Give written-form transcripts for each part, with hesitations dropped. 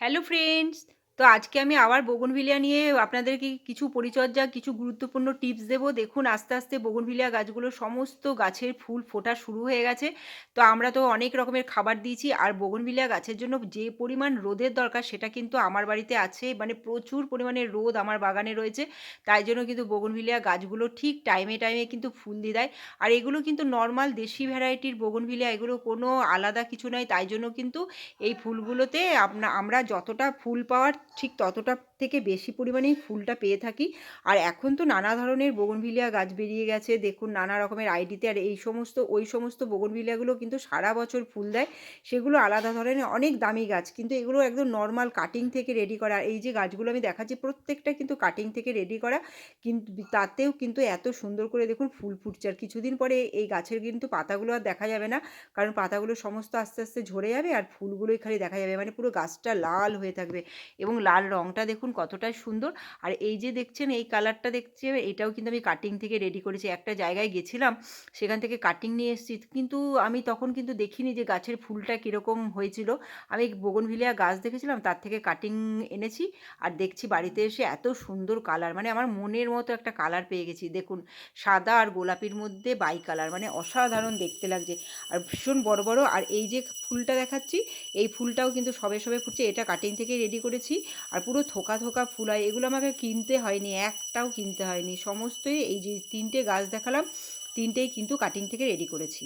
Hello friends! তো আজকে আমি আবার বোগনভিলিয়া নিয়ে আপনাদেরকে কিছু পরিচর্যা, কিছু গুরুত্বপূর্ণ টিপস দেবো। দেখুন আস্তে, আস্তে বোগনভিলিয়া গাছগুলো সমস্ত গাছের ফুল ফোটা শুরু হয়ে গেছে। তো আমরা তো অনেক রকমের খাবার দিয়েছি। আর বোগনভিলিয়া গাছের জন্য যে পরিমাণ রোদের দরকার সেটা কিন্তু আমার বাড়িতে আছে। মানে প্রচুর পরিমাণে রোদ আমার বাগানে রয়েছে। তাই জন্য কিন্তু বোগনভিলিয়া গাছগুলো ঠিক টাইমে, টাইমে কিন্তু ফুল দিয়ে দেয়। আর এগুলো কিন্তু নরমাল দেশি ভ্যারাইটির বোগনভিলিয়া, এগুলো কোনো আলাদা কিছু নয়। তাই জন্য কিন্তু এই ফুলগুলোতে আমরা যতটা ফুল পাওয়ার ঠিক ততটা থেকে বেশি পরিমাণেই ফুলটা পেয়ে থাকি। আর এখন তো নানা ধরনের বোগনভিলিয়া গাছ বেরিয়ে গেছে। দেখুন নানা রকমের আইডিতে। আর এই সমস্ত ওই সমস্ত বোগনভিলিয়াগুলো কিন্তু সারা বছর ফুল দেয়। সেগুলো আলাদা ধরনের অনেক দামি গাছ। কিন্তু এগুলো একদম নরমাল কাটিং থেকে রেডি করা। আর এই যে গাছগুলো আমি দেখাচ্ছি প্রত্যেকটা কিন্তু কাটিং থেকে রেডি করা। কিন্তু তাতেও কিন্তু এত সুন্দর করে দেখুন ফুল ফুটছে। আর কিছুদিন পরে এই গাছের কিন্তু পাতাগুলো আর দেখা যাবে না। কারণ পাতাগুলো সমস্ত আস্তে, আস্তে ঝরে যাবে আর ফুলগুলোই খালি দেখা যাবে। মানে পুরো গাছটা লাল হয়ে থাকবে এবং লাল রঙটা দেখুন কতটা সুন্দর। আর এই যে দেখছেন এই কালারটা দেখছে, এটাও কিন্তু আমি কাটিং থেকে রেডি করেছি। একটা জায়গায় গেছিলাম, সেখান থেকে কাটিং নিয়ে এসেছি। কিন্তু আমি তখন কিন্তু দেখিনি যে গাছের ফুলটা কীরকম হয়েছিল। আমি বোগনভিলিয়া গাছ দেখেছিলাম, তার থেকে কাটিং এনেছি। আর দেখছি বাড়িতে এসে এত সুন্দর কালার, মানে আমার মনের মতো একটা কালার পেয়ে গেছি। দেখুন সাদা আর গোলাপির মধ্যে বাই কালার, মানে অসাধারণ দেখতে লাগছে। আর ভীষণ বড় বড়। আর এই যে ফুলটা দেখাচ্ছি, এই ফুলটাও কিন্তু সবে সবে ফুটছে। এটা কাটিং থেকে রেডি করেছি। আর পুরো থোকা থোকা ফুল হয়। এগুলো আমাকে কিনতে হয়নি, একটাও কিনতে হয়নি। সমস্তই এই যে ৩টে গাছ দেখালাম, ৩টেই কিন্তু কাটিং থেকে রেডি করেছি।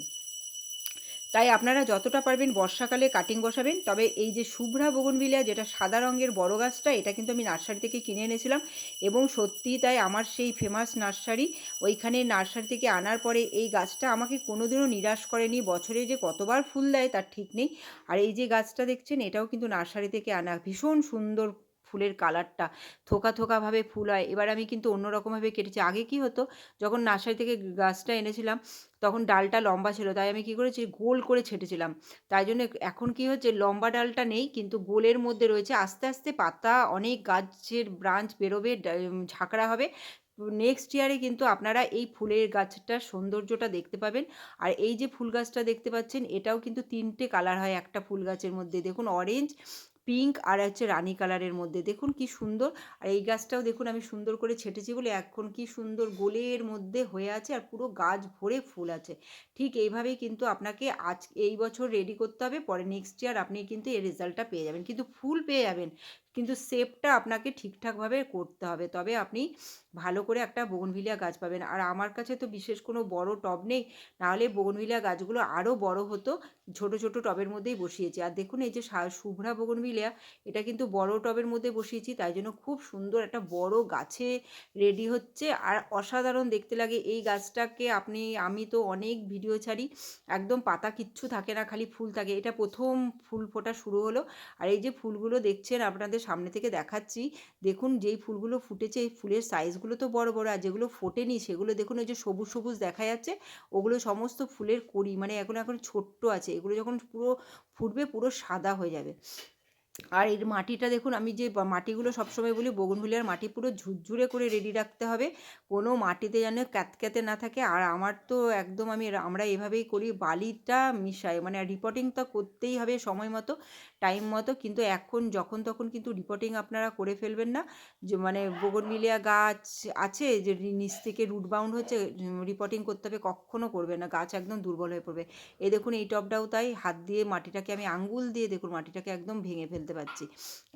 তাই আপনারা যতটা পারবেন বর্ষাকালে কাটিং বসাবেন। তবে এই যে শুভ্রা বোগনভিলিয়া, যেটা সাদা রঙের বড় গাছটা, এটা কিন্তু আমি নার্সারি থেকে কিনে এনেছিলাম। এবং সত্যিই তাই, আমার সেই ফেমাস নার্সারি, ওইখানে নার্সারি থেকে আনার পরে এই গাছটা আমাকে কোনোদিনও নিরাশ করেনি। বছরে যে কতবার ফুল দেয় তার ঠিক নেই। আর এই যে গাছটা দেখছেন, এটাও কিন্তু নার্সারি থেকে আনা। ভীষণ সুন্দর ফুলের কালারটা, থোকা থোকাভাবে ফুল হয়। এবার আমি কিন্তু অন্য রকমভাবে কেটেছি। আগে কি হতো, যখন নার্সারি থেকে গাছটা এনেছিলাম তখন ডালটা লম্বা ছিল, তাই আমি কী করেছি, গোল করে ছেঁটেছিলাম। তাই জন্য এখন কি হচ্ছে, লম্বা ডালটা নেই কিন্তু গোলের মধ্যে রয়েছে। আস্তে আস্তে পাতা অনেক গাছের ব্রাঞ্চ বেরোবে, ঝাঁকড়া হবে। নেক্সট ইয়ারে কিন্তু আপনারা এই ফুলের গাছটার সৌন্দর্যটা দেখতে পাবেন। আর এই যে ফুল গাছটা দেখতে পাচ্ছেন, এটাও কিন্তু ৩টে কালার হয় একটা ফুল গাছের মধ্যে। দেখুন অরেঞ্জ, পিঙ্ক আর হচ্ছে রানি কালারের মধ্যে। দেখুন কি সুন্দর। আর এই গাছটাও দেখুন আমি সুন্দর করে ছেঁটেছি বলে এখন কি সুন্দর গোলের মধ্যে হয়ে আছে আর পুরো গাছ ভরে ফুল আছে। ঠিক এইভাবেই কিন্তু আপনাকে এই বছর রেডি করতে হবে। পরে নেক্সট ইয়ার আপনি কিন্তু এর রেজাল্টটা পেয়ে যাবেন। কিন্তু ফুল পেয়ে যাবেন। কিন্তু শেপটা আপনাকে ঠিকঠাকভাবে করতে হবে। তবে আপনি ভালো করে একটা বোগনভিলিয়া গাছ পাবেন। আর আমার কাছে তো বিশেষ কোনো বড় টব নেই। নাহলে বোগনভিলিয়া গাছগুলো আরও বড় হতো। ছোট, ছোট টবের মধ্যেই বসিয়েছি। আর দেখুন এই যে শুভ্রা বোগনভিলিয়া, এটা কিন্তু বড় টবের মধ্যে বসিয়েছি। তাই জন্য খুব সুন্দর একটা বড় গাছে রেডি হচ্ছে। আর অসাধারণ দেখতে লাগে এই গাছটাকে। আমি তো অনেক ভিডিও ছাড়ি, একদম পাতা কিচ্ছু থাকে না, খালি ফুল থাকে। এটা প্রথম ফুল ফোটা শুরু হলো। আর এই যে ফুলগুলো দেখছেন আপনাদের সামনে থেকে দেখাচ্ছি, দেখুন যেই ফুলগুলো ফুটেছে এই ফুলের সাইজগুলো তো বড় বড়। আর যেগুলো ফোটেনি সেগুলো দেখুন ওই যে সবুজ সবুজ দেখা যাচ্ছে, ওগুলো সমস্ত ফুলের কড়ি, মানে এখন এখন ছোট্ট আছে। এগুলো যখন পুরো ফুটবে পুরো সাদা হয়ে যাবে। আর এর মাটিটা দেখুন, আমি যে মাটিগুলো সবসময় বলি বোগনভিলিয়ার মাটি পুরো ঝুরঝুরে করে রেডি রাখতে হবে। কোনো মাটিতে যেন ক্যাতক্যাতে না থাকে। আর আমার তো একদম আমরা এভাবেই করি, বালিটা মিশাই। মানে রিপোর্টিং তো করতেই হবে সময় মতো, টাইম মতো। কিন্তু এখন যখন তখন কিন্তু রিপোর্টিং আপনারা করে ফেলবেন না। যে মানে বোগনভিলিয়া গাছ আছে যে নিচ থেকে রুট বাউন্ড হচ্ছে, রিপোর্টিং করতে হবে, কক্ষনো করবে না, গাছ একদম দুর্বল হয়ে পড়বে। এই দেখুন এই টবটাও তাই, হাত দিয়ে মাটিটাকে আমি আঙ্গুল দিয়ে দেখুন মাটিটাকে একদম ভেঙে ফেলতে পারছি,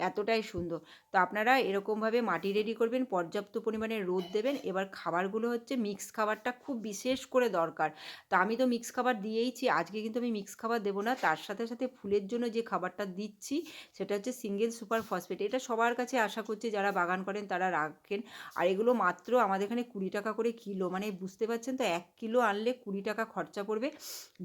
এতটাই সুন্দর। তো আপনারা এরকমভাবে মাটি রেডি করবেন, পর্যাপ্ত পরিমাণে রোদ দেবেন। এবার খাবারগুলো হচ্ছে মিক্স খাবারটা খুব বিশেষ করে দরকার। তা আমি তো মিক্স খাবার দিয়েইছি, আজকে কিন্তু আমি মিক্স খাবার দেবো না। তার সাথে সাথে ফুলের জন্য যে খাবারটা দিচ্ছি সেটা হচ্ছে সিঙ্গেল সুপার ফসফেট। এটা সবার কাছে আশা করছি যারা বাগান করেন তারা রাখেন। আর এগুলো মাত্র আমাদের এখানে 20 টাকা করে কিলো, মানে বুঝতে পারছেন তো, 1 কিলো আনলে 20 টাকা খরচা পড়বে।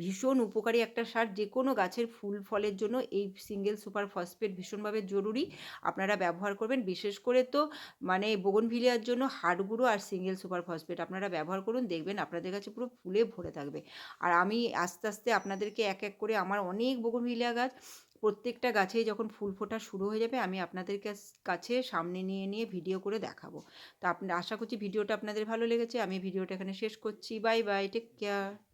ভীষণ উপকারী একটা সার, যে কোনো গাছের ফুল ফলের জন্য এই সিঙ্গেল সুপার ফসফেট ভীষণভাবে জরুরি। আপনারা ব্যবহার করবেন। বিশেষ করে তো মানে বোগনভিলিয়ার জন্য হাড় গুঁড়ো আর সিঙ্গেল সুপার ফসফেট আপনারা ব্যবহার করুন, দেখবেন আপনাদের কাছে পুরো ফুলে ভরে থাকবে। আর আমি আস্তে আস্তে আপনাদেরকে এক এক করে আমার অনেক বোগনভিলিয়া গাছ, প্রত্যেকটা গাছেই যখন ফুল ফোটা শুরু হয়ে যাবে আমি আপনাদের কাছে সামনে নিয়ে নিয়ে ভিডিও করে দেখাবো। তো আশা করছি ভিডিওটা আপনাদের ভালো লেগেছে। আমি ভিডিওটা এখানে শেষ করছি। Bye bye, take care.